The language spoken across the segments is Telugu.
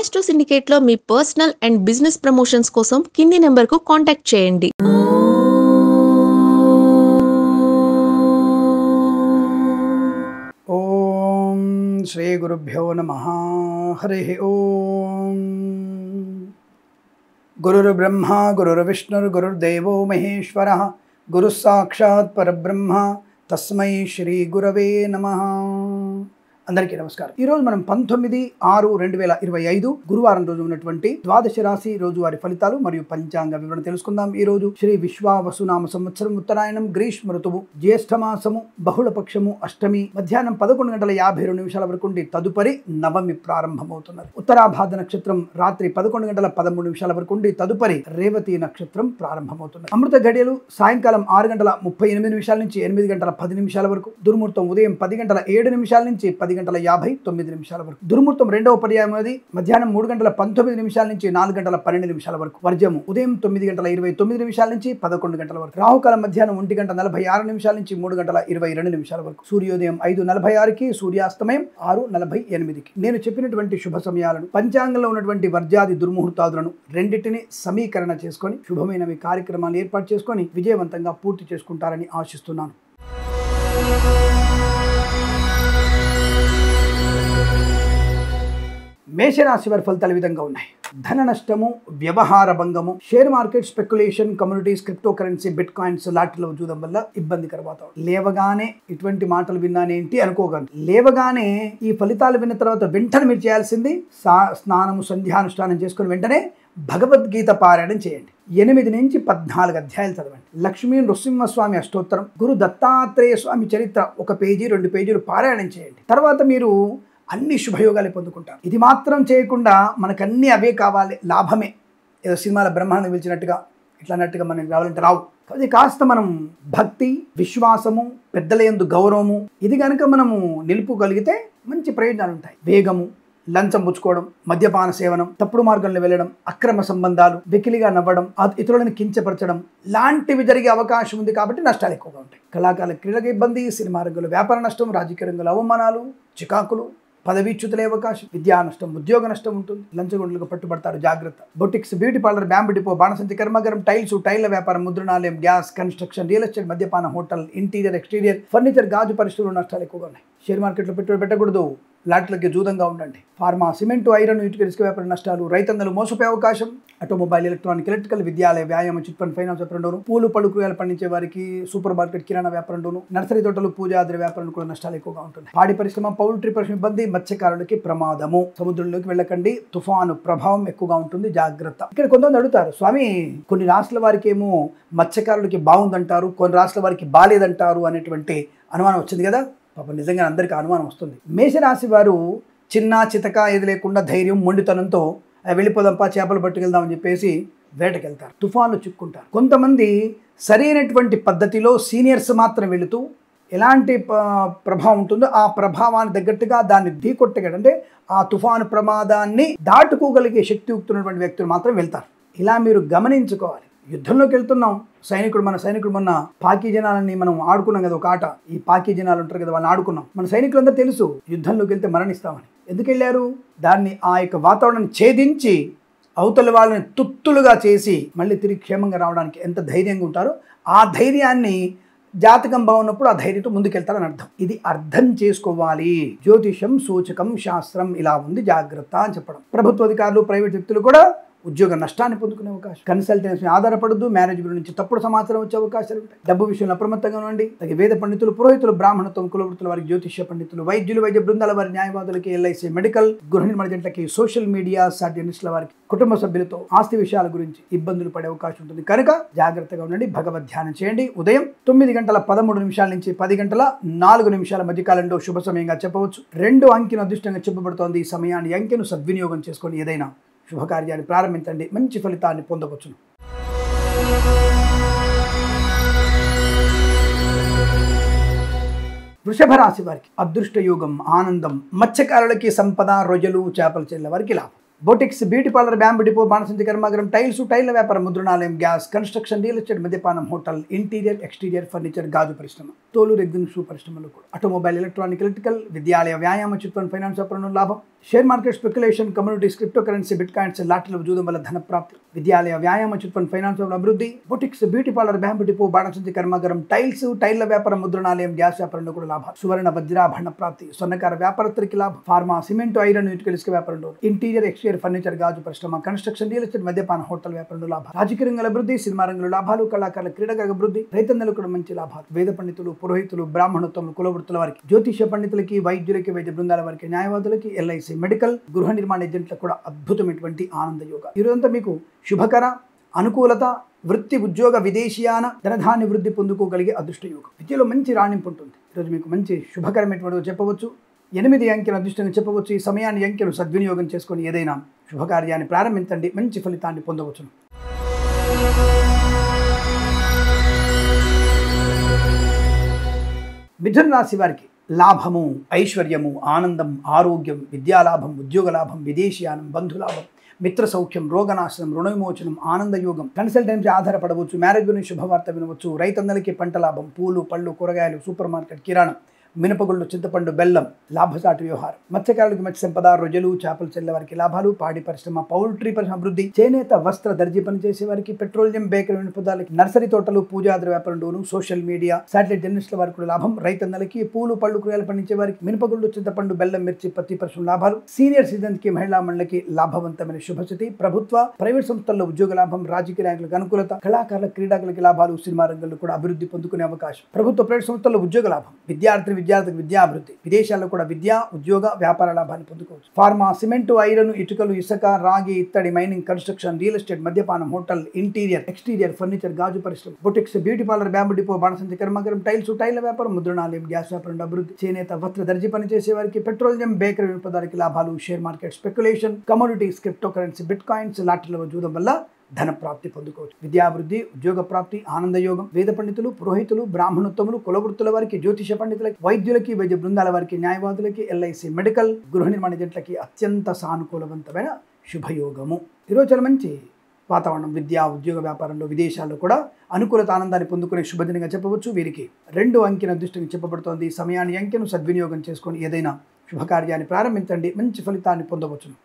ఆస్ట్రో సిండికేట్లో మీ పర్సనల్ అండ్ బిజినెస్ ప్రమోషన్స్ కోసం కింది నెంబర్కు కాంటాక్ట్ చేయండి. ఓం శ్రీ గురుభ్యో నమః. హరి ఓం. గురుర్బ్రహ్మ గురుర్విష్ణుర్ గురుర్దేవో మహేశ్వరః గురుః సాక్షాత్ పరబ్రహ్మ తస్మై శ్రీ గురవే నమః. అందరికీ నమస్కారం. ఈరోజు మనం 19/6/2025 గురువారం రోజు ఉన్నటువంటి ద్వాదశ రాశి రోజువారి ఫలితాలు మరియు పంచాంగ వివరణ తెలుసుకుందాం. ఈ రోజు శ్రీ విశ్వావసునామ సంవత్సరం ఉత్తరాయణం గ్రీష్మ ఋతువు జ్యేష్ఠ మాసము బహుళ పక్షము అష్టమి మధ్యాహ్నం 11:52 వరకు ఉండి తదుపరి నవమి ప్రారంభమవుతున్నది. ఉత్తరాభాద్ర నక్షత్రం రాత్రి 11:13 వరకు ఉండి తదుపరి రేవతి నక్షత్రం ప్రారంభమవుతున్నది. అమృత గడియలు సాయంకాలం 6:38 నుంచి 8:10 వరకు. దుర్ముహూర్తం ఉదయం 10:07 నుంచి 10:59 వరకు. దుర్ముహూర్తం రెండవ పర్యాయం అది మధ్యాహ్నం 3:19 నుంచి 4:12 వరకు. వర్జము ఉదయం 9:29 నుంచి 11 వరకు. రాహుకాలం మధ్యాహ్నం 1:46 నుంచి 3:22 వరకు. సూర్యోదయం 5:46కి, సూర్యాస్తమయం 6:48కి. నేను చెప్పినటువంటి శుభ సమయాలను, పంచాంగంలో ఉన్నటువంటి వర్జాది దుర్ముహూర్తాదులను రెండింటిని సమీకరణ చేసుకొని శుభమైనవి కార్యక్రమాలు ఏర్పాటు చేసుకొని విజయవంతంగా పూర్తి చేసుకుంటారని ఆశిస్తున్నాను. మేషరాశి వారి ఫలితాలు విధంగా ఉన్నాయి. ధన నష్టము, వ్యవహార భంగము, share market speculation, communities, crypto currency, bit coins లాటిలో చూడడం వల్ల ఇబ్బందికర వాతావరణం. లేవగానే ఇటువంటి మాటలు విన్నానేంటి అనుకోగలరు. లేవగానే ఈ ఫలితాలు విన్న తర్వాత వెంటనే మీరు చేయాల్సింది స్నానము, సంధ్యానుష్ఠానం చేసుకుని వెంటనే భగవద్గీత పారాయణం చేయండి. 8 నుంచి 14 అధ్యాయాలు చదవండి. లక్ష్మీ నృసింహస్వామి అష్టోత్తరం, గురు దత్తాత్రేయ స్వామి చరిత్ర 1 పేజీ 2 పేజీలు పారాయణం చేయండి. తర్వాత మీరు అన్ని శుభయోగాలు పొందుకుంటారు. ఇది మాత్రం చేయకుండా మనకు అన్నీ అవే కావాలి, లాభమే, ఏదో సినిమాల బ్రహ్మాండం పిలిచినట్టుగా ఇట్లా అన్నట్టుగా మనకి రావాలంటే రావు. అది కాస్త మనం భక్తి, విశ్వాసము, పెద్దల యందు గౌరవము ఇది కనుక మనము నిలుపుగలిగితే మంచి ప్రయోజనాలు ఉంటాయి. వేగము, లంచం పుచ్చుకోవడం, మద్యపాన సేవనం, తప్పుడు మార్గంలో వెళ్ళడం, అక్రమ సంబంధాలు, వెకిలిగా నవ్వడం, ఇతరులను కించపరచడం లాంటివి జరిగే అవకాశం ఉంది. కాబట్టి నష్టాలు ఎక్కువగా ఉంటాయి. కళాకారుల క్రీడకు ఇబ్బంది, సినిమా రంగంలో వ్యాపార నష్టం, రాజకీయ రంగంలో అవమానాలు, చికాకులు, పదవీచ్యుతులే అవకాశం, విద్యా నష్టం, ఉద్యోగ నష్టం ఉంటుంది. లంచగొండలకు పట్టుబడతారు, జాగ్రత్త. Boutiques, beauty parlour, bamboo depot, బాణసంచి కర్మాగారం, టైల్స్, టైళ్ల వ్యాపారం, ముద్రణాలయం, గ్యాస్, కన్స్ట్రక్షన్, రియల్ ఎస్టేట్, మద్యపాన, హోటల్, ఇంటీరియర్, ఎక్స్టీరియర్, ఫర్నిచర్, గాజు పరిశ్రమలు నష్టాలు ఎక్కువగా ఉన్నాయి. షేర్ మార్కెట్లో పెట్టుబడి పెట్టకూడదు. లాట్లకి జూదంగా ఉండండి. ఫార్మా, సిమెంటు, ఐరన్, ఇటుక, ఇసుక వ్యాపార నష్టాలు, రైతంగలు మోసపోయే అవకాశం. ఆటోమొబైల్, ఎలక్ట్రానిక్, ఎలక్ట్రికల్, విద్యాలయ, వ్యాయామ, చిట్ ఫండ్, ఫైనాన్స్ వ్యాపారంలోను, పూలు పళ్ళు కూరగాయలు పండించే వారికి, సూపర్ మార్కెట్, కిరాణా వ్యాపారంలోను, నర్సరీ తోటలు, పూజాద్రి వ్యాపారంలో కూడా నష్టాలు ఎక్కువగా ఉంటుంది. పాడి పరిశ్రమ, పౌల్ట్రీ పరిశ్రమ ఇబ్బంది, మత్స్యకారులకి ప్రమాదము. సముద్రంలోకి వెళ్ళకండి, తుఫాను ప్రభావం ఎక్కువగా ఉంటుంది, జాగ్రత్త. ఇక్కడ కొంతమంది అడుగుతారు, స్వామి కొన్ని రాష్ట్రాల వారికి ఏమో మత్స్యకారులకి బాగుందంటారు, కొన్ని రాష్ట్రాల వారికి బాలేదంటారు అనేటువంటి అనుమానం వచ్చింది కదా. పాపం నిజంగా అందరికీ అనుమానం వస్తుంది. మేషరాశి వారు చిన్న చితక ఏది లేకుండా ధైర్యం, మొండితనంతో వెళ్ళిపోదాంపా, చేపలు పట్టుకెళ్దామని చెప్పేసి వేటకెళ్తారు. తుఫాన్లు చిక్కుంటారు. కొంతమంది సరైనటువంటి పద్ధతిలో సీనియర్స్ మాత్రం వెళుతూ ఎలాంటి ప్రభావం ఉంటుందో ఆ ప్రభావాన్ని తగ్గట్టుగా దాన్ని ఢీకొట్టగలరు. అంటే ఆ తుఫాను ప్రమాదాన్ని దాటుకోగలిగే శక్తియుక్తున్నటువంటి వ్యక్తులు మాత్రం వెళ్తారు. ఇలా మీరు గమనించుకోవాలి. యుద్ధంలోకి వెళ్తున్నాం, మన సైనికుడు మొన్న పాకీ జనాలని మనం ఆడుకున్నాం కదా, ఒక ఆట. ఈ పాకీ జనాలు ఉంటారు కదా, వాళ్ళని ఆడుకున్నాం. మన సైనికులందరూ తెలుసు యుద్ధంలోకి వెళ్తే మరణిస్తామని. ఎందుకు వెళ్ళారు? దాన్ని ఆ యొక్క వాతావరణాన్ని ఛేదించి అవతల వాళ్ళని తుత్తులుగా చేసి మళ్ళీ తిరిగి క్షేమంగా రావడానికి ఎంత ధైర్యంగా ఉంటారో ఆ ధైర్యాన్ని జాతకం బాగున్నప్పుడు ఆ ధైర్యంతో ముందుకెళ్తారని అర్థం. ఇది అర్థం చేసుకోవాలి. జ్యోతిషం, సూచకం, శాస్త్రం ఇలా ఉంది, జాగ్రత్త అని చెప్పడం. ప్రభుత్వ అధికారులు, ప్రైవేట్ వ్యక్తులు కూడా ఉద్యోగ నష్టాన్ని పొందుకునే అవకాశం. కన్సల్టెన్సీ ఆధారపడద్దు. మ్యారేజ్ నుంచి తప్పుడు సమాచారం వచ్చే అవకాశాలు ఉంటాయి. డబ్బు విషయంలో అప్రమత్తంగా ఉండండి. అలాగే వేద పండితులు, పురోహితులు, బ్రాహ్మణత్వం, కులవృత్తుల వారికి, జ్యోతిష్య పండితులు, వైద్యులు, వైద్య బృందాల వారి, న్యాయవాదులకి, ఎల్ఐసి, మెడికల్, గృహ నిర్మాణ జంటలకి, సోషల్ మీడియా సాటినిస్టుల వారికి, కుటుంబ సభ్యులతో ఆస్తి విషయాల గురించి ఇబ్బందులు పడే అవకాశం ఉంటుంది. కనుక జాగ్రత్తగా ఉండండి. భగవద్ ధ్యానం చేయండి. ఉదయం 9:13 నుంచి 10:04 మధ్యకాలంలో శుభ సమయంగా చెప్పవచ్చు. 2 అంకెను అదృష్టంగా చెప్పబడుతోంది. ఈ సమయాన్ని, అంకెను సద్వినియోగం చేసుకొని ఏదైనా శుభకార్యాన్ని ప్రారంభించండి, మంచి ఫలితాన్ని పొందవచ్చును. వృషభ రాశి వారికి అదృష్ట యోగం, ఆనందం. మత్స్యకారులకి సంపద, రొయ్యలు, చేపలు చెల్లె వారికి లాభం. Boutiques, beauty parlour, bamboo depot, బాణసంచి కర్మాగారం, టైల్స్, టైల్ల వ్యాపారం, ముద్రణాలయం, గ్యాస్, కన్స్ట్రక్షన్, రియల్ ఎస్టేట్, మద్యపానం, హోటల్, ఇంటీరియర్, ఎక్స్టీరియర్ ఫర్నిచర్, గాజు పరిశ్రమ, తోలు, రెగ్జిన్, షూ పరిశ్రమలు కూడా, ఆటోమొబైల్, ఎలక్ట్రానిక్, ఎలక్ట్రికల్, విద్యాలయ, వ్యాయామ, చిట్ ఫండ్, ఫైనాన్స్ వ్యాపారంలో లాభం, share market, speculation, communities, crypto currency, bit coins, లాటరీల జూదం వల్ల ధన ప్రాప్తి, విద్యాలయ, వ్యాయామ, చిట్ ఫండ్, ఫైనాన్స్ అభివృద్ధి, boutiques, beauty parlour, bamboo depot, బాణసంచి కర్మాగారం, టైల్స్, టైల్ల వ్యాపారం, ముద్రణాలయం, గ్యాస్ వ్యాపారంలో కూడా లాభం, సువర్ణ వజ్రాభరణ ప్రాప్తి, స్వర్ణకార వ్యాపారస్తులకి లాభం, ఫార్మా, సిమెంట్, ఐరన్, ఇటుకల ఇసుక వ్యాపారంలో, ఇంటీరియర్, ఎక్స్టీరియర్ ఫర్నిచర్, గాజు పరిశ్రమ, కన్స్ట్రక్షన్, రియల్ ఎస్టేట్, మద్యపాన, హోటల్ వ్యాపారంలో లాభం, రాజకీయ రంగాల అభివృద్ధి, సినిమా రంగంలో లాభాలు, కళాకారుల, క్రీడాకారుల అభివృద్ధి, రైతన్నలకు కూడా మంచి లాభాలు, వేద పండితులు, పురోహితులు, బ్రాహ్మణోత్తములు, కులవృత్తుల వారికి, జ్యోతిష పండితులకి, వైద్యులకి, వైద్య బృందాల వారికి, న్యాయవాదులకి, ఎల్ఐసి, మెడికల్, గృహ నిర్మాణ ఏజెంట్లకు కూడా అద్భుతమైనటువంటి ఆనంద యోగ. ఈరోజంతా మీకు శుభకర, అనుకూలత, వృత్తి, ఉద్యోగ, విదేశీయాన, ధనధాన్య వృద్ధి పొందుకోగలిగే అదృష్ట యోగం. విద్యలో మంచి రాణింపు ఉంటుంది. ఈరోజు మీకు మంచి శుభకరమైనటువంటి చెప్పవచ్చు. 8 అంకెలు అదృష్టంగా చెప్పవచ్చు. ఈ సమయాన్ని అంకెలు సద్వినియోగం చేసుకొని ఏదైనా శుభకార్యాన్ని ప్రారంభించండి, మంచి ఫలితాన్ని పొందవచ్చును. మిథున రాశి వారికి లాభము, ఐశ్వర్యము, ఆనందం, ఆరోగ్యం, విద్యాలాభం, ఉద్యోగ లాభం, విదేశీయానం, బంధులాభం, మిత్ర సౌఖ్యం, రోగనాశనం, రుణ విమోచనం, ఆనంద యోగం, కన్సల్టెన్సీ ఆధారపడవచ్చు, మ్యారేజ్ గురించి శుభవార్త వినవచ్చు, రైతన్నలకి పంట లాభం, పూలు, పళ్ళు, కూరగాయలు, సూపర్ మార్కెట్, కిరాణం, మినపగుళ్ళు, చింతపండు, బెల్లం, లాభసాటి వ్యవహారం, మత్స్యకారులకు మత్స్య సంపద, రొయ్యలు, చేపలు చెల్లె వారికి లాభాలు, పాడి పరిశ్రమ, పౌల్ట్రీ పరిశ్రమ అభివృద్ధి, చేనేత, వస్త్ర, దర్జీ పనిచేసే వారికి, పెట్రోలియం, బేకరీ వినపదాలకి, నర్సరీ తోటలు, పూజాద్ర వ్యాపారంలోను, సోషల్ మీడియా, శాటిలైట్ జర్నలిస్టుల వారికి కూడా లాభం, రైతన్నలకి, పూలు, పళ్ళు, కూరగాయలు పండించే వారికి, మినపగుళ్ళు, చింతపండు, బెల్లం, మిర్చి, పత్తి పరిశ్రమ లాభాలు, సీనియర్ సిటిజన్స్ కి, మహిళా మండలికి లాభవంతమైన శుభస్థితి, ప్రభుత్వ, ప్రైవేట్ సంస్థల్లో ఉద్యోగ లాభం, రాజకీయ నాయకులకు అనుకూలత, కళాకారుల, క్రీడాకులకి లాభాలు, సినిమా రంగంలో కూడా అభివృద్ధి పొందుకునే అవకాశం, ప్రభుత్వ, ప్రైవేట్ సంస్థల్లో ఉద్యోగ లాభం, విద్యార్థికి విద్యాభివృద్ధి, విదేశాల్లో కూడా విద్యా, ఉద్యోగ, వ్యాపార లాభాన్ని పొందుకోవచ్చు, ఫార్మా, సిమెంట్, ఐరన్, ఇటుకలు, ఇసుక, రాగి, ఇత్తడి, మైనింగ్, కన్స్ట్రక్షన్, రియల్ ఎస్టేట్, మద్యపానం, హోటల్, ఇంటీరియర్, ఎక్స్టీరియర్ ఫర్నిచర్, గాజు పరిశ్రమ, boutiques, beauty parlour, bamboo depot, బాణసంచి కర్మాగారం, టైల్స్, టైల్ల వ్యాపారం, ముద్రణాలయం, గ్యాస్ వ్యాపారం అభివృద్ధి, చేనేత, వస్త్ర, దర్జీ పనిచేసే వారికి, పెట్రోలియం, బేకరీ వినపదాలకి లాభాలు, share market, speculation, commodities, crypto currency, bit coins, లాటరీల జూదం వల్ల ధన ప్రాప్తి పొందుకోవచ్చు, విద్యాభివృద్ధి, ఉద్యోగ ప్రాప్తి, ఆనంద యోగం, వేద పండితులు, పురోహితులు, బ్రాహ్మణోత్తములు, కులవృత్తుల వారికి, జ్యోతిష పండితులకి, వైద్యులకి, వైద్య బృందాల వారికి, న్యాయవాదులకి, ఎల్ఐసి, మెడికల్, గృహ నిర్మాణ ఏజెంట్లకి అత్యంత సానుకూలవంతమైన శుభయోగము. ఈరోజు చాలా మంచి వాతావరణం. విద్యా, ఉద్యోగ, వ్యాపారంలో, విదేశాల్లో కూడా అనుకూలత, ఆనందాన్ని పొందుకునే శుభదినంగా చెప్పవచ్చు. వీరికి 2 అంకెల అదృష్టంగా చెప్పబడుతోంది. సమయాన్ని, అంకెను సద్వినియోగం చేసుకొని ఏదైనా శుభకార్యాన్ని ప్రారంభించండి, మంచి ఫలితాన్ని పొందవచ్చును.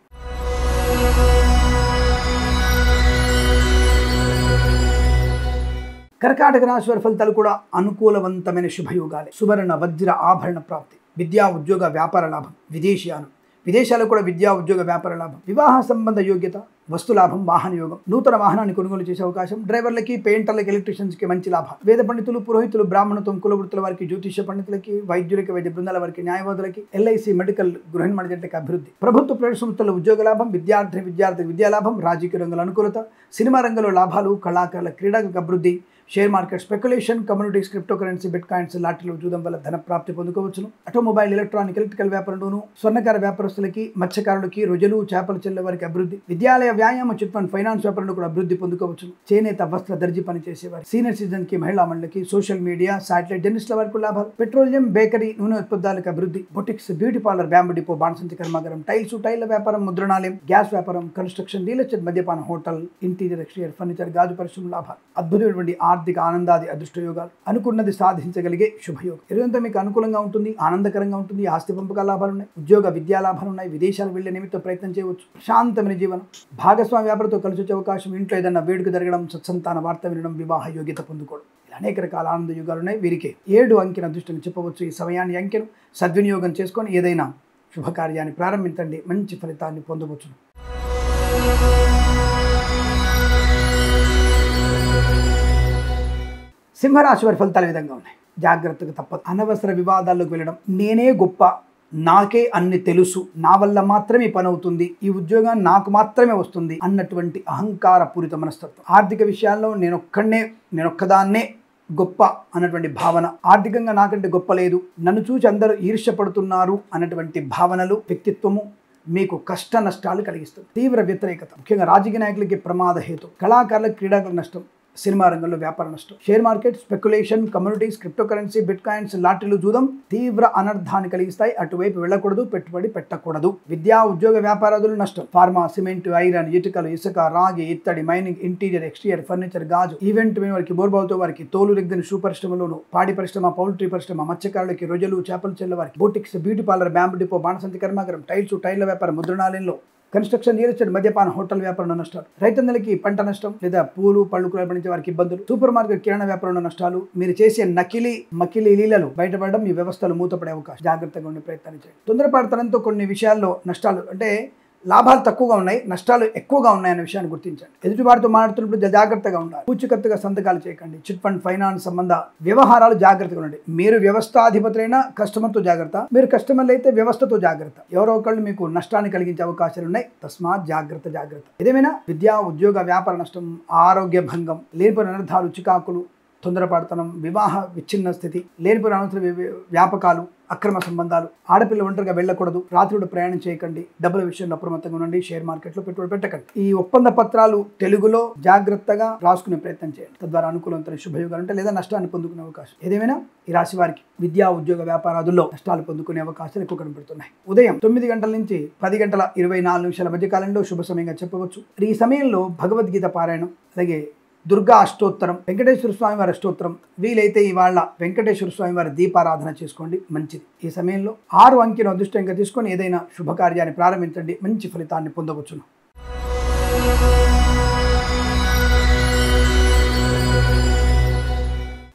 కర్కాటక రాశి వారి ఫలితాలు కూడా అనుకూలవంతమైన శుభయోగాలే. సువర్ణ, వజ్ర, ఆభరణ ప్రాప్తి, విద్యా, ఉద్యోగ, వ్యాపార లాభం, విదేశీయానం, విదేశాల్లో కూడా విద్యా, ఉద్యోగ, వ్యాపార లాభం, వివాహ సంబంధ యోగ్యత, వస్తు లాభం, వాహన యోగం, నూతన వాహనాన్ని కొనుగోలు చేసే అవకాశం, డ్రైవర్లకి, పెయింటర్లకి, ఎలక్ట్రీషియన్స్కి మంచి లాభం, వేద పండితులు, పురోహితులు, బ్రాహ్మణత్వం, కులవృత్తుల వారికి, జ్యోతిష పండితులకి, వైద్యులకి, వైద్య బృందాల వారికి, న్యాయవాదులకి, ఎల్ఐసి, మెడికల్, గృహ నిర్మాణ ఏజెంట్లకి అభివృద్ధి, ప్రభుత్వ, ప్రైవేట్ సంస్థల్లో ఉద్యోగ లాభం, విద్యార్థికి విద్యా లాభం, రాజకీయ రంగంలో అనుకూలత, సినిమా రంగంలో లాభాలు, కళాకారుల, క్రీడాకులకు అభివృద్ధి, share market, speculation, communities, crypto currency, bit coins, లాటరీల జూదం వల్ల ధన ప్రాప్తి పొందుకోవచ్చును. ఆటోమొబైల్, ఎలక్ట్రానిక్, ఎలక్ట్రికల్ వ్యాపారంలోను, స్వర్ణకార వ్యాపారస్తులకి, మత్స్యకారులకి, రొయ్యలు, చేపలు చెల్లె వారికి అభివృద్ధి, విద్యాలయ, వ్యాయామ, చిట్ ఫండ్, ఫైనాన్స్ వ్యాపారంలో కూడా అభివృద్ధి పొందుకోవచ్చును. చేనేత, వస్త్ర, దర్జీ పనిచేసేవారు, సీనియర్ సిటిజన్ కి, మహిళా మండలికి, సోషల్ మీడియా, శాటిలైట్ జర్నలిస్టుల వారికి లాభాలు, పెట్రోలియం, బేకరీ, నూనె ఉత్పత్తులకు అభివృద్ధి, boutiques, beauty parlour, bamboo depot, బాణసంచి కర్మాగారం, టైల్స్, టైల్ల వ్యాపారం, ముద్రణాలయం, గ్యాస్ వ్యాపారం, కన్స్ట్రక్షన్, రియల్ ఎస్టేట్, మద్యపాన, హోటల్, ఇంటీరియర్, ఎక్స్టీరియర్ ఫర్నిచర్, గాజు పరిశ్రమ లాభాలు, అద్భుతమైనటువంటి ఆర్థిక ఆనందాది అదృష్టయోగాలు, అనుకున్నది సాధించగలిగే శుభయోగం. ఇదంతా మీకు అనుకూలంగా ఉంటుంది, ఆనందకరంగా ఉంటుంది. ఆస్తి పంపకాల లాభాలు ఉన్నాయి, ఉద్యోగ, విద్యా లాభాలు ఉన్నాయి, విదేశాలు వెళ్లే నిమిత్తం ప్రయత్నం చేయవచ్చు, ప్రశాంతమైన జీవనం, భాగస్వామి వ్యాపారంతో కలిసి వచ్చే అవకాశం, ఇంట్లో ఏదైనా వేడుక జరగడం, సత్సంతాన వార్త వినడం, వివాహ యోగ్యత పొందుకోవడం, ఇలా అనేక రకాల ఆనంద యుగాలు ఉన్నాయి. వీరికి 7 అంకెల అదృష్టంగా చెప్పవచ్చు. ఈ సమయాన్ని, అంకెను సద్వినియోగం చేసుకొని ఏదైనా శుభకార్యాన్ని ప్రారంభించండి, మంచి ఫలితాన్ని పొందవచ్చు. సింహరాశి వారి ఫలితాలు విధంగా ఉన్నాయి. జాగ్రత్తగా తప్పదు. అనవసర వివాదాల్లోకి వెళ్ళడం, నేనే గొప్ప, నాకే అన్ని తెలుసు, నా వల్ల మాత్రమే పని అవుతుంది, ఈ ఉద్యోగం నాకు మాత్రమే వస్తుంది అన్నటువంటి అహంకార పూరిత మనస్తత్వం. ఆర్థిక విషయాల్లో నేనొక్కదాన్నే గొప్ప అన్నటువంటి భావన, ఆర్థికంగా నాకంటే గొప్ప లేదు, నన్ను చూసి అందరూ ఈర్ష్యపడుతున్నారు అన్నటువంటి భావనలు, వ్యక్తిత్వము మీకు కష్ట నష్టాలు కలిగిస్తుంది. తీవ్ర వ్యతిరేకత, ముఖ్యంగా రాజకీయ నాయకులకి ప్రమాద హేతు, కళాకారులకు, క్రీడాకులకు నష్టం, సినిమా రంగంలో వ్యాపార నష్టం. Share market, speculation, communities, crypto currency, bit coins, లాటరీలు, జూదం తీవ్ర అనర్థాన్ని కలిగిస్తాయి. అటువైపు వెళ్ళకూడదు, పెట్టుబడి పెట్టకూడదు. విద్యా, ఉద్యోగ వ్యాపారాదులు నష్టం. ఫార్మా, సిమెంట్, ఐరన్, ఇటుకలు, ఇసుక, రాగి, ఇత్తడి, మైనింగ్, ఇంటీరియర్, ఎక్స్టీరియర్, ఫర్నిచర్, గాజు, ఈవెంట్ వారికి, బోర్బావుతో వారికి, తోలు రెగ్గిన షూ పరిశ్రమలోను, పాడి పరిశ్రమ, పౌల్ట్రీ పరిశ్రమ, మత్స్యకారులకి, రొయ్యలు, చేపల చెల్ల వారికి, boutiques, beauty parlour, bamboo depot, బాణసంచి కర్మాగారం, టైల్స్, టైర్ల వ్యాపారం, ముద్రణాలయంలో, కన్స్ట్రక్షన్, రియల్ ఎస్టేట్, మద్యపాన, హోటల్ వ్యాపారంలో నష్టాలు. రైతన్నలకి పంట నష్టం లేదా పూలు పళ్ళు పండించే వారికి ఇబ్బందులు. సూపర్ మార్కెట్, కిరాణా వ్యాపారంలో నష్టాలు. మీరు చేసే మకిలి లీలలు బయటపడడం, మీ వ్యవస్థలు మూతపడే అవకాశం. జాగ్రత్తగా ఉండే ప్రయత్నం చేయండి. తొందరపడతనంతో కొన్ని విషయాల్లో నష్టాలు అంటే లాభాలు తక్కువగా ఉన్నాయి, నష్టాలు ఎక్కువగా ఉన్నాయనే విషయాన్ని గుర్తించండి. ఎదుటి వారితో మాట్లాడుతున్నప్పుడు జాగ్రత్తగా ఉండాలి. పూచికత్తుగా సంతకాలు చేయకండి. చిట్ ఫండ్, ఫైనాన్స్ సంబంధ వ్యవహారాలు జాగ్రత్తగా ఉండండి. మీరు వ్యవస్థాధిపతులైన కస్టమర్తో జాగ్రత్త, మీరు కస్టమర్లు అయితే వ్యవస్థతో జాగ్రత్త. ఎవరో ఒకళ్ళు మీకు నష్టాన్ని కలిగించే అవకాశాలు ఉన్నాయి. తస్మాత్ జాగ్రత్త. ఏదేమైనా విద్యా, ఉద్యోగ, వ్యాపార నష్టం, ఆరోగ్య భంగం, లేనిపోయిన అనర్థాలు, చికాకులు, తొందరపడతనం, వివాహ విచ్ఛిన్న స్థితి, లేనిపోయిన అనవసర వ్యాపకాలు, అక్రమ సంబంధాలు, ఆడపిల్ల ఒంటరిగా వెళ్ళకూడదు, రాత్రుడు ప్రయాణం చేయకండి, డబ్బుల విషయంలో అప్రమత్తంగా ఉండండి, షేర్ మార్కెట్లో పెట్టుబడి పెట్టకండి. ఈ ఒప్పంద పత్రాలు తెలుగులో జాగ్రత్తగా రాసుకునే ప్రయత్నం చేయండి. తద్వారా అనుకూలంతో శుభయోగాలు ఉంటాయి లేదా నష్టాన్ని పొందుకునే అవకాశం. ఏదేమైనా ఈ రాశి వారికి విద్యా, ఉద్యోగ, వ్యాపారాదుల్లో నష్టాలు పొందుకునే అవకాశాలు ఎక్కువ కనబడుతున్నాయి. ఉదయం 9 గంటల నుంచి 10 గంటల 24 నిమిషాల మధ్య కాలంలో శుభ సమయంగా చెప్పవచ్చు. ఈ సమయంలో భగవద్గీత పారాయణం, అలాగే దుర్గా అష్టోత్తరం, వెంకటేశ్వర స్వామి వారి అష్టోత్తరం, వీలైతే ఇవాళ వెంకటేశ్వర స్వామి వారి దీపారాధన చేసుకోండి, మంచిది. ఈ సమయంలో 6 అంకెను అదృష్టంగా తీసుకొని ఏదైనా శుభకార్యాన్ని ప్రారంభించండి, మంచి ఫలితాన్ని పొందవచ్చును.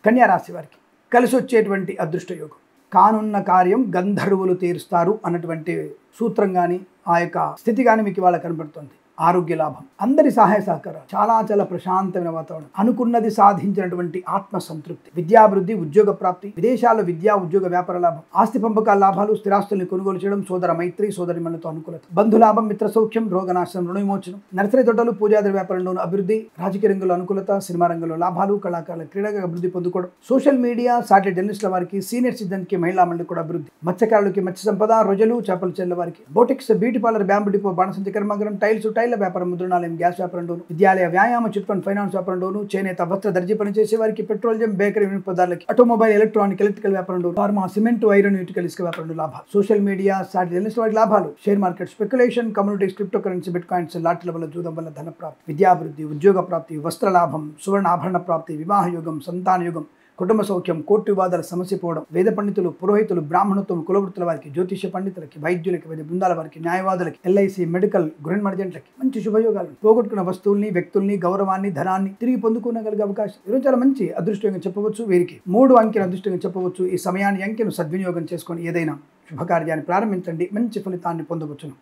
కన్యా రాశి వారికి కలిసి వచ్చేటువంటి అదృష్ట యోగం. కానున్న కార్యం గంధర్వులు తీరుస్తారు అన్నటువంటి సూత్రం కానీ ఆ యొక్క స్థితి కానీ మీకు ఇవాళ కనబడుతుంది. ఆరోగ్య లాభం, అందరి సహాయ సహకారాలు, చాలా ప్రశాంతమైన వాతావరణం, అనుకున్నది సాధించినటువంటి ఆత్మ సంతృప్తి, విద్యాభివృద్ధి, ఉద్యోగ ప్రాప్తి, విదేశాల్లో విద్యా, ఉద్యోగ, వ్యాపార లాభం, ఆస్తి పంపకాల లాభాలు, స్థిరాస్తుల్ని కొనుగోలు చేయడం, సోదర మైత్రి, సోదరిమణులతో అనుకూలత, బంధులాభం, మిత్ర సౌఖ్యం, రోగనాశనం, రుణ విమోచనం, నర్సరీ తోటలు, పూజాది వ్యాపారంలోనూ అభివృద్ధి, రాజకీయ రంగంలో అనుకూలత, సినిమా రంగంలో లాభాలు, కళాకారుల క్రీడగా అభివృద్ధి పొందుకోవడం, సోషల్ మీడియా, సాటిలైట్ జర్నలిస్టుల వారికి, సీనియర్ సిటిజన్కి, మహిళా మండలి కూడా అభివృద్ధి, మత్స్యకారులకి మత్స్య సంపద, రొయ్యలు, చేపల చెల్ల వారికి, boutiques, beauty parlour, bamboo depot, బాణసంచి కర్మాగారం, టైల్స్, టైర్ల వ్యాపారం, ముద్రణాలయం, గ్యాస్ వ్యాపారంలోను, విద్యాలయ, వ్యాయామ, చిట్ ఫండ్, ఫైనాన్స్ వ్యాపారంలోను, చేనేత, వస్త్ర, దర్జీ పనిచేసే వారికి, పెట్రోలియం, బేకరీ వినియోగదారులకి, ఆటోమొబైల్, ఎలక్ట్రానిక్, ఎలక్ట్రికల్ వ్యాపారంలో, ఫార్మా, సిమెంట్, ఐరన్, ఇటుకల, ఇసుక వ్యాపారంలో లాభాలు, సోషల్ మీడియా, సాటిలైట్ జర్నలిస్ట్ వారికి లాభాలు, share market, speculation, communities, crypto currency, bit coins, లాటరీల వల్ల, జూదం వల్ల ధన ప్రాప్తి, విద్యాభివృద్ధి, ఉద్యోగ ప్రాప్తి, వస్త్ర లాభం, సువర్ణ ఆభరణ ప్రాప్తి, వివాహ యోగం, సంతాన యోగం, కుటుంబ సౌఖ్యం, కోర్టు వివాదాల సమస్య పోవడం, వేద పండితులు, పురోహితులు, బ్రాహ్మణత్వం, కులవృత్తుల వారికి, జ్యోతిష పండితులకి, వైద్యులకి, వైద్య బృందాల వారికి, న్యాయవాదులకి, ఎల్ఐసి, మెడికల్, గృహ మర్జెంట్లకి మంచి శుభయోగాలు. పోగొట్టుకున్న వస్తువుల్ని, వ్యక్తుల్ని, గౌరవాన్ని, ధనాన్ని తిరిగి పొందుకోగలిగే అవకాశం. ఈరోజు చాలా మంచి అదృష్టంగా చెప్పవచ్చు. వీరికి 3 అంకెను అదృష్టంగా చెప్పవచ్చు. ఈ సమయాన్ని, అంకెను సద్వినియోగం చేసుకొని ఏదైనా శుభకార్యాన్ని ప్రారంభించండి, మంచి ఫలితాన్ని పొందవచ్చును.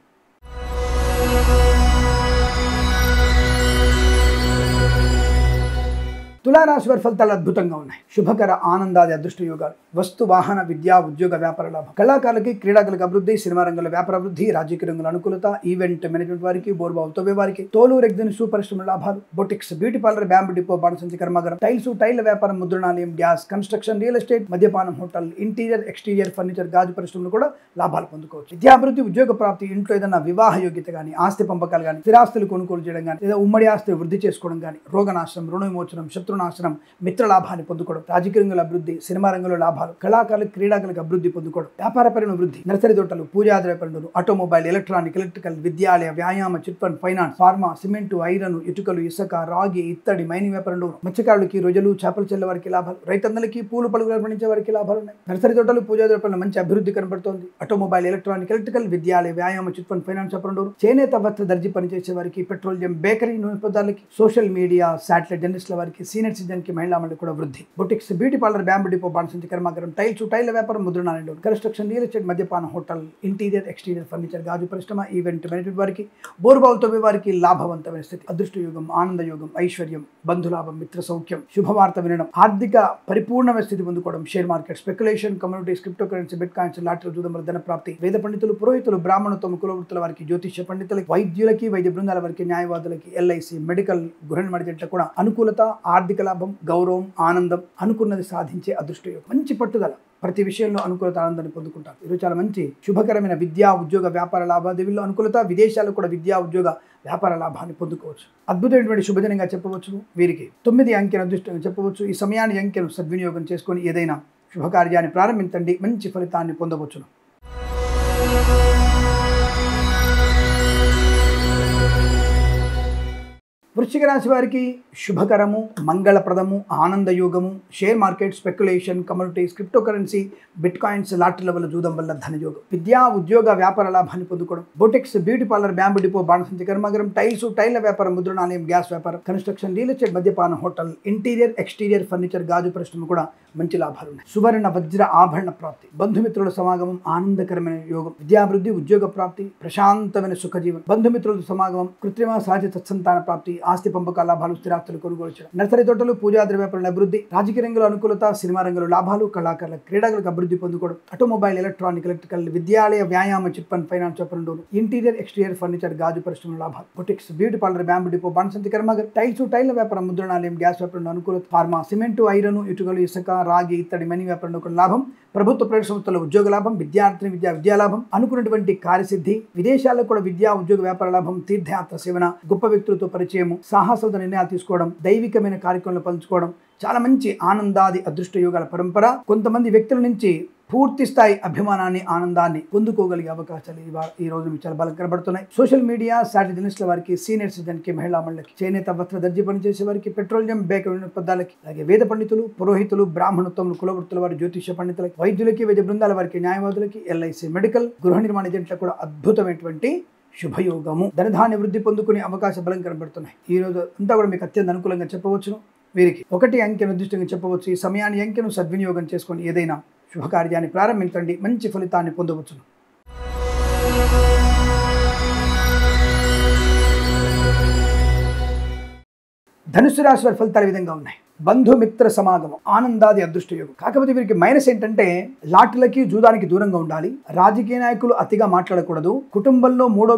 తులారాశి వారి ఫలితాలు అద్భుతంగా ఉన్నాయి. శుభకర, ఆనందాది అదృష్ట యోగాలు, వస్తు, వాహన, విద్యా, ఉద్యోగ, వ్యాపార లాభం, కళాకారులకి, క్రీడాకులకు అభివృద్ధి, సినిమా రంగంలో వ్యాపార అభివృద్ధి, రాజకీయ రంగంలో అనుకూలత, ఈవెంట్ మేనేజ్మెంట్ వారికి, బోర్బావుతో వారికి, తోలు రెగ్జిన్ షూ పరిశ్రమ లాభాలు, boutiques, beauty parlour, bamboo depot, బాణసంచి కర్మాగారం, టైల్స్, టైర్ల వ్యాపారం, ముద్రణాలయం, గ్యాస్, కన్స్ట్రక్షన్, రియల్ ఎస్టేట్, మద్యపానం, హోటల్, ఇంటీరియర్, ఎక్స్టీరియర్, ఫర్నిచర్, గాజు పరిశ్రమలు కూడా లాభాలు పొందుకోవచ్చు. విద్యాభివృద్ధి, ఉద్యోగ ప్రాప్తి, ఇంట్లో ఏదైనా వివాహ యోగ్యత కానీ, ఆస్తి పంపకాలు కానీ, స్థిరాస్తులు కొనుగోలు చేయడం కానీ, లేదా ఉమ్మడి ఆస్తి వృద్ధి చేసుకోవడం కానీ, రోగనాశనం, రుణ విమోచనం, శత్రునాశనం, మిత్ర లాభాన్ని పొందుకోవడం, రాజకీయ రంగంలో అభివృద్ధి, సినిమా రంగంలో లాభాలు, కళాకారులు, క్రీడాకులకు అభివృద్ధి పొందుకోవడం, వ్యాపారపరమైన వృద్ధి, నర్సరీ తోటలు, పూజాది వ్యాపారంలో, ఆటోమొబైల్, ఎలక్ట్రానిక్, ఎలక్ట్రికల్, విద్యాలయ, వ్యాయామ, chit fund, finance, pharma, cement, iron, ఇటుకలు, ఇసుక, రాగి, ఇత్తడి, మైనింగ్ వ్యాపారంలో, మత్స్యకారులకి, రొయ్యలు, చేపల చెల్ల వారికి లాభాలు, రైతన్నలకి, పూలు పలుకులు పండించే వారికి లాభాలు ఉన్నాయి. నర్సరీ తోటలు, పూజాది వ్యాపారంలో మంచి అభివృద్ధి కనబడుతోంది. ఆటోమొబైల్, ఎలక్ట్రానిక్, ఎలక్ట్రికల్, విద్యాలయ, వ్యాయామ, చిట్ ఫండ్, ఫైనాన్స్ వ్యాపారంలో, చేనేత, వస్త్ర, దర్జీ పనిచేసే వారికి, పెట్రోలియం, బేకరీ పదార్థాలకి, సోషల్ మీడియా, సాటిలైట్ జర్నలిస్టుల వారికి, సీనియర్ సిటిజన్కి, మహిళా మండలి కూడా వృద్ధి, boutiques, beauty parlour, bamboo depot, బాణసంచి కర్మాగారం, టైల్స్, టైర్ల వ్యాపారం, ముద్రణాలయంలో, కన్స్ట్రక్షన్, రియల్ ఎస్టేట్, మద్యపాన, హోటల్, ఇంటీరియర్, ఎక్స్టీరియర్, ఫర్నిచర్, గాజు పరిశ్రమ, ఈవెంట్ మేనేజ్మెంట్ వారికి, బోర్బావుతో వారికి లాభవంతమైన స్థితి, అదృష్ట యోగం, ఆనంద యోగం, ఐశ్వర్యం, బంధులాభం, మిత్ర సౌఖ్యం, శుభవార్త వినడం, ఆర్థిక పరిపూర్ణమైన స్థితి పొందుకోవడం, share market, speculation, communities, crypto currency, bit coins, lottery, జూదం వల్ల ధన ప్రాప్తి, వేద పండితులు, పురోహితులు, బ్రాహ్మణత్వం, కులవృత్తుల వారికి, జ్యోతిష పండితులకి, వైద్యులకి, వైద్య బృందాల వారికి, న్యాయవాదులకి, ఎల్ఐసి, మెడికల్, గృహ మర్జెంట్లకు కూడా అనుకూలత, ఆర్థిక లాభం, గౌరవం, ఆనందం, అనుకున్నది సాధించే అదృష్ట యోగం, మంచి పట్టుదల, ప్రతి విషయంలో అనుకూలత, ఆనందాన్ని పొందుకుంటారు. ఈరోజు చాలా మంచి శుభకరమైన విద్యా, ఉద్యోగ, వ్యాపార లావాదేవీల్లో అనుకూలత, విదేశాల్లో కూడా విద్యా, ఉద్యోగ, వ్యాపార లాభాన్ని పొందుకోవచ్చు. అద్భుతమైనటువంటి శుభదినంగా చెప్పవచ్చు. వీరికి 9 అంకెను అదృష్టంగా చెప్పవచ్చు. ఈ సమయాన్ని అంకెను సద్వినియోగం చేసుకొని ఏదైనా శుభకార్యాన్ని ప్రారంభించండి, మంచి ఫలితాన్ని పొందవచ్చును. వృశ్చిక రాశి వారికి శుభకరము, మంగళప్రదము, ఆనందయోగము, share market, speculation, communities, crypto currency, bit coins, లాటరీల వల్ల జూదం వల్ల ధనయోగం, విద్యా ఉద్యోగ వ్యాపార లాభాన్ని పొందుకోవడం, boutiques, beauty parlour, bamboo depot, బాణసంచి కర్మాగారం, టైళ్ల వ్యాపారం, ముద్రణాలయం, గ్యాస్ వ్యాపారం, కన్స్ట్రక్షన్, రియల్ ఎస్టేట్, మద్యపాన, హోటల్, ఇంటీరియర్, ఎక్స్టీరియర్ ఫర్నిచర్, గాజు పరిశ్రమ కూడా మంచి లాభాలు ఉన్నాయి. సువర్ణ వజ్ర ఆభరణ ప్రాప్తి, బంధుమిత్రుల సమాగమం, ఆనందకరమైన యోగం, విద్యాభివృద్ధి, ఉద్యోగ ప్రాప్తి, ప్రశాంతమైన సుఖజీవనం, బంధుమిత్రుల సమాగమం, కృత్రిమ సహజ సత్సంతాన ప్రాప్తి, ఆస్తి పంపకాల లాభాలు, స్థిరాస్తులు కొనుగోలు చేయడం, నర్సరీ తోటలు, పూజా ద్రవ్యాపారాల అభివృద్ధి, రాజకీయ రంగంలో అనుకూలత, సినిమా రంగంలో లాభాలు, కళాకారుల క్రీడలకు అభివృద్ధి పొందుకోవడం, ఆటోమొబైల్, ఎలక్ట్రానిక్, ఎలక్ట్రికల్, విద్యాలయ, వ్యాయామ, చిట్ ఫండ్, ఫైనాన్స్ వ్యాపారం, ఇంటీరియర్, ఎక్స్టీరియర్ ఫర్నిచర్, గాజు పరిశ్రమ లాభాలు, boutiques, beauty parlour, bamboo depot, బాణసంచి కర్మాగారం, టైళ్ల వ్యాపారం, ముద్రణాలయం, గ్యాస్ వ్యాపారం అనుకూలత, ఫార్మా, సిమెంటు, ఐరన్, ఇటుకలు, ఇసుక, రాగి, ఇత్తడి, మణి వ్యాపారంలో లాభం, ప్రభుత్వ ప్రైవేట్ సంస్థల ఉద్యోగ లాభం, విద్యా లాభం, అనుకున్నటువంటి కార్యసిద్ధి, విదేశాల్లో కూడా విద్యా ఉద్యోగ వ్యాపార లాభం, తీర్థయాత్ర సేవన, గొప్ప వ్యక్తులతో పరిచయం, సాహసోద నిర్ణయాలు తీసుకోవడం, దైవికమైన కార్యక్రమాలు పంచుకోవడం, చాలా మంచి ఆనందాది అదృష్ట యోగాల పరంపర. కొంతమంది వ్యక్తుల నుంచి పూర్తి స్థాయి అభిమానాన్ని, ఆనందాన్ని పొందుకోగలిగే అవకాశాలు ఈ రోజు మీకు చాలా బలం కనబడుతున్నాయి. సోషల్ మీడియా, సాటి జర్నలిస్టుల వారికి, సీనియర్ సిటిజన్ కి, మహిళా మండలికి, చేనేత వస్త్ర దర్జీ పనిచేసే వారికి, పెట్రోలియం, బేకరీ పదాలకి, అలాగే వేద పండితులు, పురోహితులు, బ్రాహ్మణోత్తములు, కులవృత్తుల వారి, జ్యోతిష పండితులకి, వైద్యులకి, వైద్య బృందాల వారికి, న్యాయవాదులకి, ఎల్ఐసి మెడికల్, గృహ నిర్మాణ ఏజెంట్లకు కూడా అద్భుతమైనటువంటి శుభయోగము, ధనధాన్య వృద్ధి పొందుకునే అవకాశ బలం కనబడుతున్నాయి. ఈ రోజు అంతా కూడా మీకు అత్యంత అనుకూలంగా చెప్పవచ్చును. వీరికి 1 అంకెను నిర్దిష్టంగా చెప్పవచ్చు. ఈ సమయాన్ని అంకెను సద్వినియోగం చేసుకొని ఏదైనా శుభకార్యాన్ని ప్రారంభించండి, మంచి ఫలితాన్ని పొందవచ్చును. ధనుసు రాశి వారి ఫలితాలు ఈ విధంగా ఉన్నాయి. బంధుమిత్ర సమాగమం, ఆనందాది అదృష్ట యోగం. కాకపోతే వీరికి మైనస్ ఏంటంటే లాటరీలకి, జూదానికి దూరంగా ఉండాలి. రాజకీయ నాయకులు అతిగా మాట్లాడకూడదు. కుటుంబంలో మూడో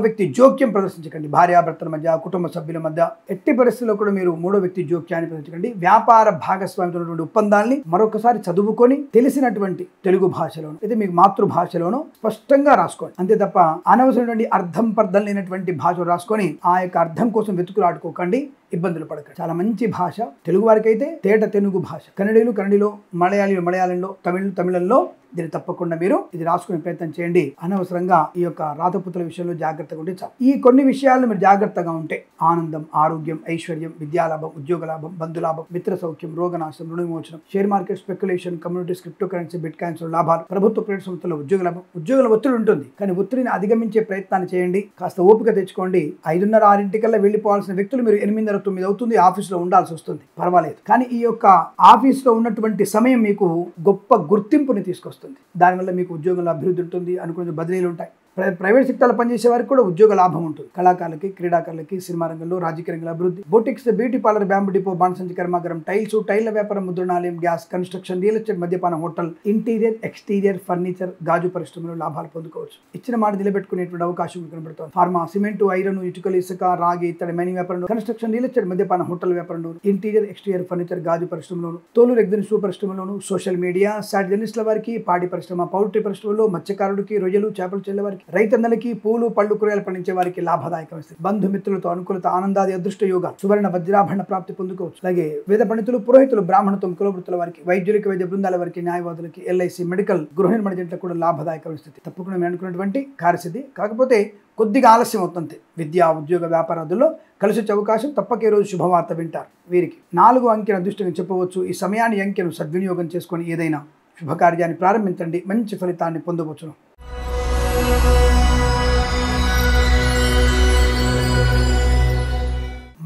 వ్యక్తి జోక్యం ప్రదర్శించకండి. భార్యాభర్తల మధ్య, కుటుంబ సభ్యుల మధ్య ఎట్టి పరిస్థితుల్లో కూడా మీరు మూడో వ్యక్తి జోక్యాన్ని ప్రదర్శించకండి. వ్యాపార భాగస్వామ్యంతో ఒప్పందాల్ని మరొకసారి చదువుకొని తెలిసినటువంటి తెలుగు భాషలోను, ఇది మీకు మాతృభాషలోను స్పష్టంగా రాసుకోండి. అంతే తప్ప అనవసరమైనటువంటి అర్థం పర్థం లేనటువంటి భాష రాసుకొని ఆ యొక్క అర్థం కోసం వెతుకులాడుకోకండి, ఇబ్బందులు పడకండి. చాలా మంచి భాష. తెలుగు వారికి అయితే తేట తెలుగు భాష. కన్నడిలో, మలయాళంలో, తమిళంలో దీన్ని తప్పకుండా మీరు ఇది రాసుకునే ప్రయత్నం చేయండి. అనవసరంగా ఈ యొక్క రాతపుత్రుల విషయంలో జాగ్రత్తగా ఉంటే చాలు. ఈ కొన్ని విషయాలు మీరు జాగ్రత్తగా ఉంటే ఆనందం, ఆరోగ్యం, ఐశ్వర్యం, విద్యాలాభం, ఉద్యోగ లాభం, బంధులాభం, మిత్ర సౌఖ్యం, రోగనాశనం, రుణ విమోచనం, share market, speculation, communities, crypto currency, bit coins లాభాలు, ప్రభుత్వ ప్రైవేట్ సంస్థల ఉద్యోగ లాభం. ఉద్యోగుల ఒత్తిడి ఉంటుంది, కానీ ఒత్తిడిని అధిగమించే ప్రయత్నాన్ని చేయండి. కాస్త ఓపిక తెచ్చుకోండి. 5:30, 6 వెళ్ళిపోవాల్సిన వ్యక్తులు మీరు 8:30, 9 అవుతుంది ఆఫీస్లో ఉండాల్సి వస్తుంది, పర్వాలేదు. కానీ ఈ యొక్క ఆఫీస్లో ఉన్నటువంటి సమయం మీకు గొప్ప గుర్తింపుని తీసుకొస్తుంది. దానివల్ల మీకు ఉద్యోగంలో అభివృద్ధి ఉంటుంది, అనుకున్న బదిలీలు ఉంటాయి. ప్రైవేట్ సెక్టార్లో పనిచేసే వారికి కూడా ఉద్యోగ లాభం ఉంటుంది. కళాకారులకి, క్రీడాకారులకి, సినిమా రంగంలో, రాజకీయ రంగంలో అభివృద్ధి. Boutiques, beauty parlour, bamboo depot, బాణసంచి కర్మాగారం, టైళ్ల వ్యాపారం, ముద్రణాలయం, గ్యాస్, కన్స్ట్రక్షన్, రియల్ ఎస్టేట్, మద్యపాన, హోటల్, ఇంటీరియర్, ఎక్స్టీరియర్ ఫర్నిచర్, గాజు పరిశ్రమలో లాభాలు పొందుకోవచ్చు. ఇచ్చిన మాట నిలబెట్టుకునేటువంటి అవకాశం కనబడుతుంది. ఫార్మా, సిమెంటు, ఐరన్, ఇటుకలు, ఇసుక, రాగి, ఇత్తడి, మణి వ్యాపారంలో, కన్స్ట్రక్షన్, రియల్ ఎస్టేట్, మద్యపాన, హోటల్ వ్యాపారంలో, ఇంటీరియర్, ఎక్స్టీరియర్ ఫర్నిచర్, గాజు పరిశ్రమలోను, తోలు రెగ్జిన్ షూ పరిశ్రమలోను, సోషల్ మీడియా, సాటి జర్నలిస్టుల వారికి, పాడి పరిశ్రమ, పౌల్ట్రీ పరిశ్రమలో, మత్స్యకారుడికి, రొయ్యలు, చేపలు చెల్లె వారికి, రైతన్నలకి, పూలు, పళ్ళు, కూరగాయలు పండించే వారికి లాభదాయకం. బంధుమిత్రులతో అనుకూలత, ఆనందాది అదృష్ట యోగాలు, సువర్ణ వజ్రాభరణ ప్రాప్తి పొందుకోవచ్చు. అలాగే వేద పండితులు, పురోహితులు, బ్రాహ్మణత్వం, కులవృత్తుల వారికి, వైద్యులకి, వైద్య బృందాల వారికి, న్యాయవాదులకి, ఎల్ఐసి మెడికల్, గృహ నిర్మాణ ఏజెంట్లకు కూడా లాభదాయక స్థితి. తప్పకుండా మేము అనుకున్నటువంటి కార్యసిద్ధి. కాకపోతే కొద్దిగా ఆలస్యం అవుతుంది. విద్యా ఉద్యోగ వ్యాపారాదుల్లో కలిసి వచ్చే అవకాశం. తప్పక ఈ రోజు శుభవార్త వింటారు. వీరికి 4 అంకెను అదృష్టంగా చెప్పవచ్చు. ఈ సమయాన్ని అంకెను సద్వినియోగం చేసుకొని ఏదైనా శుభకార్యాన్ని ప్రారంభించండి, మంచి ఫలితాన్ని పొందవచ్చును.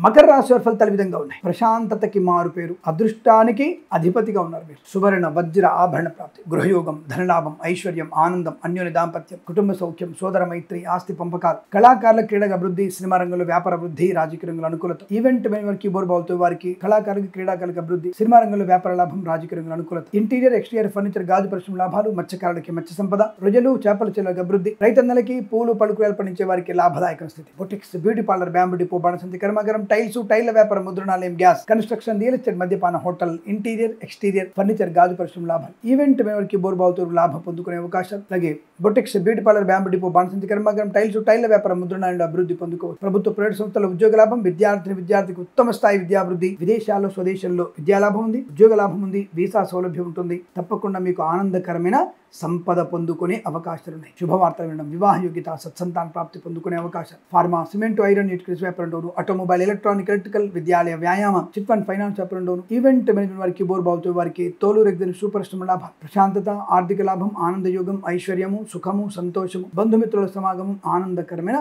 మకర రాశి వారి ఫలితాలు ఈ విధంగా ఉన్నాయి. ప్రశాంతతకి మారు పేరు, అదృష్టానికి అధిపతిగా ఉన్నారు మీరు. సువర్ణ వజ్ర ఆభరణ ప్రాప్తి, గృహయోగం, ధనలాభం, ఐశ్వర్యం, ఆనందం, అన్యోన్య దాంపత్యం, కుటుంబ సౌఖ్యం, సోదర మైత్రి, ఆస్తి పంపకాలు, కళాకారుల క్రీడా అభివృద్ధి, సినిమా రంగంలో వ్యాపార అభివృద్ధి, రాజకీయ రంగంలో అనుకూలత, ఈవెంట్ మేనేజర్, కీబోర్డ్ బావులతో వారికి, కళాకారులకి, క్రీడాకారులకు అభివృద్ధి, సినిమా రంగంలో వ్యాపార లాభం, రాజకీయ రంగంలో అనుకూలత, ఇంటీరియర్, ఎక్స్టీరియర్ ఫర్నిచర్, గాజు పరిశ్రమ లాభాలు, మత్స్యకారులకి మత్స్య సంపద, రొయ్యలు, చేపల చెల్లెలకు అభివృద్ధి, రైతన్నలకి, పూలు, పళ్ళు, కూరగాయలు పండించే వారికి లాభదాయక స్థితి. Boutiques, beauty parlour, bamboo depot, బాణసంచి కర్మాగారం, టైల్స్ టైల్ వ్యాపారం, ముద్రణాలయం, గ్యాస్, కన్స్ట్రక్షన్, రియల్ ఎస్టేట్, మద్యపాన, హోటల్, ఇంటీరియర్, ఎక్స్టీరియర్, ఫర్నిచర్, గాజు పరిశ్రమ లాభాలు. ఈవెంట్ మేనర్కి బోర్బావుతో లాభం పొందుకునే అవకాశం. అలాగే boutiques, beauty parlour, bamboo depot, బాణసంచి కర్మాగారం, టైల్స్ టైల్ వ్యాపారం, ముద్రణాలయంలో అభివృద్ధి పొందుకోవచ్చు. ప్రభుత్వ ప్రైవేట్ సంస్థల ఉద్యోగ లాభం. విద్యార్థికి ఉత్తమ స్థాయి విద్యాభివృద్ధి. విదేశాల్లో స్వదేశంలో విద్యా లాభం ఉంది, ఉద్యోగ లాభం ఉంది, వీసా సౌలభ్యం ఉంటుంది. తప్పకుండా మీకు ఆనందకరమైన సంపద పొందుకునే అవకాశాలు ఉన్నాయి. శుభవార్తలు వినడం, వివాహ యోగ్యత, సత్సంతాన ప్రాప్తి పొందుకునే అవకాశం. ఫార్మా, సిమెంట్, ఐరన్, ఇటుక వ్యాపారం, ఆటోమొబైల్, ఎలక్ట్రానిక్, ఎలక్ట్రికల్, విద్యాలయ, వ్యాయామ, చిట్ ఫండ్, ఫైనాన్స్ వ్యాపారం, ఈవెంట్ మేనేజ్మెంట్ వారికి, బోర్బావుతో వారికి, తోలు రెగ్జిన్ సూపరిశ్రమ లాభం. ప్రశాంతత, ఆర్థిక లాభం, ఆనందయోగం, ఐశ్వర్యము, సుఖము, సంతోషము, బంధుమిత్రుల సమాగమం, ఆనందకరమైన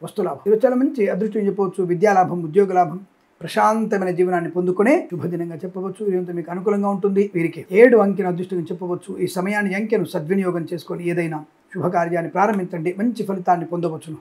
వస్తులాభం. ఇది చాలా మంచి అదృష్టం చెప్పవచ్చు. విద్యాలాభం, ఉద్యోగ లాభం, ప్రశాంతమైన జీవనాన్ని పొందుకునే శుభదినంగా చెప్పవచ్చు. ఇదంతా మీకు అనుకూలంగా ఉంటుంది. వీరికి 7 అంకెను అదృష్టంగా చెప్పవచ్చు. ఈ సమయాన్ని, అంకెను సద్వినియోగం చేసుకొని ఏదైనా శుభకార్యాన్ని ప్రారంభించండి, మంచి ఫలితాన్ని పొందవచ్చును.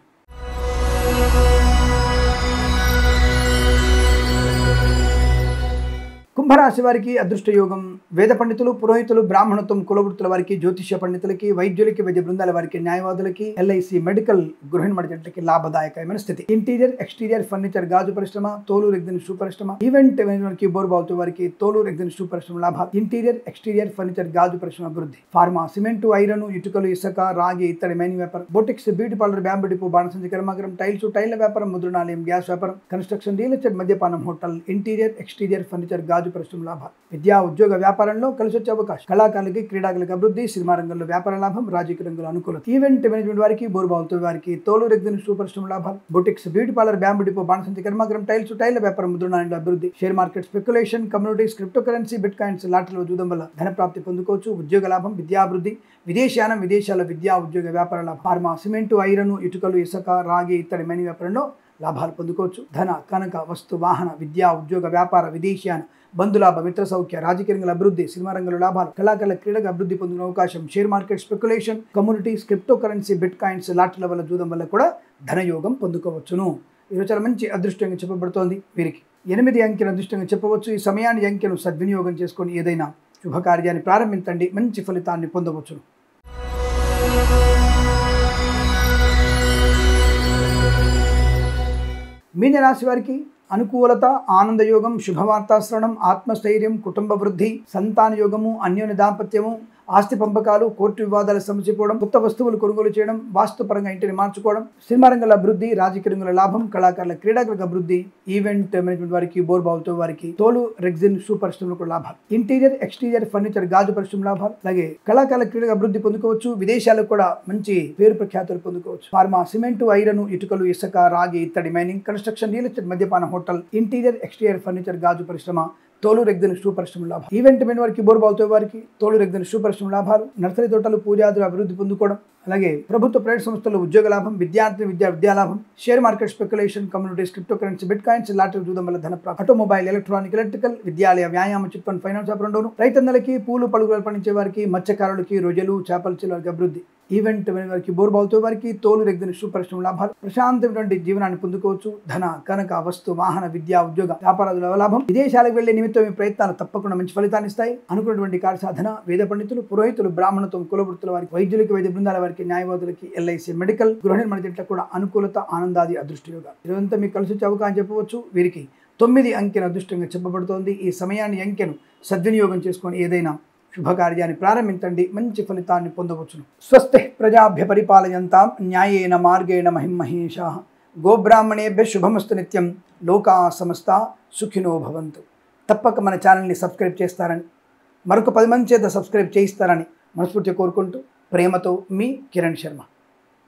కుంభరాశి వారికి అదృష్ట యోగం. వేద పండితులు, పురోహితులు, బ్రాహ్మణత్వం, కులవృత్తుల వారికి, జ్యోతిష్య పండితులకి, వైద్యులకి, వైద్య బృందాల వారికి, న్యాయవాదులకి, ఎల్ఐసి, మెడికల్, గృహిణి మడిజట్లకి లాభదాయకమైన స్థితి. ఇంటీరియర్, ఎక్స్టీరియర్, ఫర్నిచర్, గాజు పరిశ్రమ, తోలు రెగ్జిన్ షూ పరిశ్రమ, ఈవెంట్ మేనేజ్మెంట్కి, బోర్బావుతో వారికి, తోలు రెగ్జిన్ షూ పరిశ్రమ లాభాలు. ఇంటీరియర్, ఎక్స్టీరియర్, ఫర్నిచర్, గాజు పరిశ్రమ అభివృద్ధి. ఫార్మా, సిమెంట్, ఐరన్, ఇటుకలు, ఇసుక, రాగి, ఇత్తడి, మైనింగ్ వ్యాపారం, boutiques, beauty parlour, bamboo depot, బాణసంచి కర్మాగారం, టైల్స్ టైల్ వ్యాపారం, ముద్రణాలయం, గ్యాస్ వ్యాపారం, కన్స్ట్రక్షన్, రియల్ ఎస్టేట్, మద్యపానం, హోటల్, ఇంటీరియర్, ఎక్స్టీరియర్, ఫర్నిచర్, గాజు పరిశ్రమ లాభాలు. విద్యా, ఉద్యోగ, వ్యాపారంలో కలిసి వచ్చే అవకాశం. కళాకారులకి, క్రీడాకులకు అభివృద్ధి. సినిమా రంగంలో వ్యాపార లాభం, రాజకీయ రంగంలో అనుకూలత. ఈవెంట్ మేనేజ్మెంట్ వారికి, బోర్బావుతో వారికి, తోలు రెగ్జిన్ షూ పరిశ్రమ లాభాలు. Boutiques, beauty parlour, bamboo depot, బాణసంచి కర్మాగారం, టైల్స్ టైల్ వ్యాపారం, ముద్రణాలయంలో అభివృద్ధి. Share market, speculation, communities, crypto currency, bit coins, లాటరీలో జూదం వల్ల ధన ప్రాప్తి పొందుకోవచ్చు. ఉద్యోగ లాభం, విద్యాభివృద్ధి, విదేశానం, విదేశాల విద్యా, ఉద్యోగ, వ్యాపార లాభం. ఫార్మా, సిమెంట్, ఐరన్, ఇటుకలు, ఇసుక, రాగి, ఇత్తడి, మైనింగ్ వ్యాపారంలో లాభాలు పొందుకోవచ్చు. ధన, కనక, వస్తు, వాహన, విద్యా, ఉద్యోగ, వ్యాపార, విదేశీయాన, బంధులాభ, మిత్ర సౌఖ్య, రాజకీయ రంగంలో అభివృద్ధి, సినిమా రంగంలో లాభాలు, కళాకారుల, క్రీడగా అభివృద్ధి పొందిన అవకాశం. Share market, speculation, communities, crypto currency, bit coins, లాటరీల వల్ల జూదం వల్ల కూడా ధనయోగం పొందుకోవచ్చును. ఈరోజు చాలా మంచి అదృష్టంగా చెప్పబడుతోంది. వీరికి 8 అంకెను అదృష్టంగా చెప్పవచ్చు. ఈ సమయాన్ని, అంకెను సద్వినియోగం చేసుకొని ఏదైనా శుభకార్యాన్ని ప్రారంభించండి, మంచి ఫలితాన్ని పొందవచ్చును. మీనరాశి వారికి అనుకూలత, ఆనందయోగం, శుభవార్తాశ్రవణం, ఆత్మస్థైర్యం, కుటుంబ వృద్ధి, సంతాన యోగము, అన్యోన్య దాంపత్యము, ఆస్తి పంపకాలు, కోర్టు వివాదాలు సమసిపోవడం, కొత్త వస్తువులు కొనుగోలు చేయడం, వాస్తుపరంగా ఇంటిని మార్చుకోవడం, సినిమా రంగంలో అభివృద్ధి, రాజకీయ రంగంలో లాభం, కళాకారుల, క్రీడాకులకు అభివృద్ధి. ఈవెంట్ మేనేజ్మెంట్ వారికి, బోర్బావుతో వారికి, తోలు రెగ్జిన్ షూ పరిశ్రమలకు లాభాలు. ఇంటీరియర్, ఎక్స్టీరియర్, ఫర్నిచర్, గాజు పరిశ్రమ లాభాలు. అలాగే కళాకారుల, క్రీడగా అభివృద్ధి పొందుకోవచ్చు. విదేశాలకు కూడా మంచి పేరు ప్రఖ్యాతులు పొందుకోవచ్చు. ఫార్మా, సిమెంట్, ఐరన్, ఇటుకలు, ఇసుక, రాగి, ఇత్తడి, మైనింగ్, కన్స్ట్రక్షన్, రియల్ ఎస్టేట్, మద్యపాన, హోటల్, ఇంటీరియర్, ఎక్స్టీరియర్, ఫర్నిచర్, గాజు పరిశ్రమ, తోలు రెగ్జిన్ షూ పరిశ్రమ లాభాలు. ఈవెంట్ మేనేజ్మెంట్ వారికి, బోర్బావుతో వారికి, తోలు రెగ్జిన్ షూ పరిశ్రమ లాభాలు. నర్సరీ తోటలు, పూజాదులు అభివృద్ధి పొందుకోవడం. అలాగే ప్రభుత్వ ప్రైవేట్ సంస్థల్లో ఉద్యోగ లాభం, విద్యా లాభం. Share market, speculation, communities, crypto currency, bit coins, lottery జూదం వల్ల ధన ప్రాప్తి. ఆటోమొబైల్, ఎలక్ట్రానిక్, ఎలక్ట్రికల్, విద్యాలయ, వ్యాయామ, చిట్ ఫండ్, ఫైనాన్స్ వ్యాపారం. రైతన్నలకి, పూలు పలుకులు పండించే వారికి, మత్స్యకారులకి, రొయ్యలు, చేపల చెరువులకి అభివృద్ధి. ఈవెంట్ వారికి, బోర్బావుతో వారికి, తోలు రెగ్జిన్ షూ పరిశ్రమ లాభాలు. ప్రశాంతమైనటువంటి జీవనాన్ని పొందుకోవచ్చు. ధన, కనక, వస్తు, వాహన, విద్యా, ఉద్యోగ, వ్యాపారాల లాభం. విదేశాలకు వెళ్లే నిమిత్తం ఈ ప్రయత్నాలు తప్పకుండా మంచి ఫలితాన్ని ఇస్తాయి. అనుకున్నటువంటి కార్యసాధన. వేద పండితులు, పురోహితులు, బ్రాహ్మణత్వం, కులవృత్తుల వారికి, వైద్యులకి, వైద్య బృందాల వారికి, న్యాయవాదులకి, ఎల్ఐసి, మెడికల్, గృహిణి మడిజట్లకు కూడా అనుకూలత, ఆనందాది అదృష్ట యోగాలు. ఇదంతా మీకు కలిసి వచ్చే అవకాశం చెప్పవచ్చు. వీరికి 9 అంకెను అదృష్టంగా చెప్పబడుతోంది. ఈ సమయాన్ని, అంకెను సద్వినియోగం చేసుకొని ఏదైనా శుభకార్యాన్ని ప్రారంభించండి, మంచి ఫలితాన్ని పొందవచ్చును. స్వస్తి ప్రజాభ్య పరిపాలయంతాం న్యాయేన మార్గేణ మహిమహేషాః. గోబ్రాహ్మణేభ్య శుభమస్తు నిత్యం. లోకా సమస్తా సుఖినో భవంతు. తప్పక మన ఛానల్ని సబ్స్క్రైబ్ చేస్తారని, మరొక 10 మంది చేత సబ్స్క్రైబ్ చేయిస్తారని మనస్ఫూర్తిగా కోరుకుంటూ, ప్రేమతో మీ కిరణ్ శర్మ.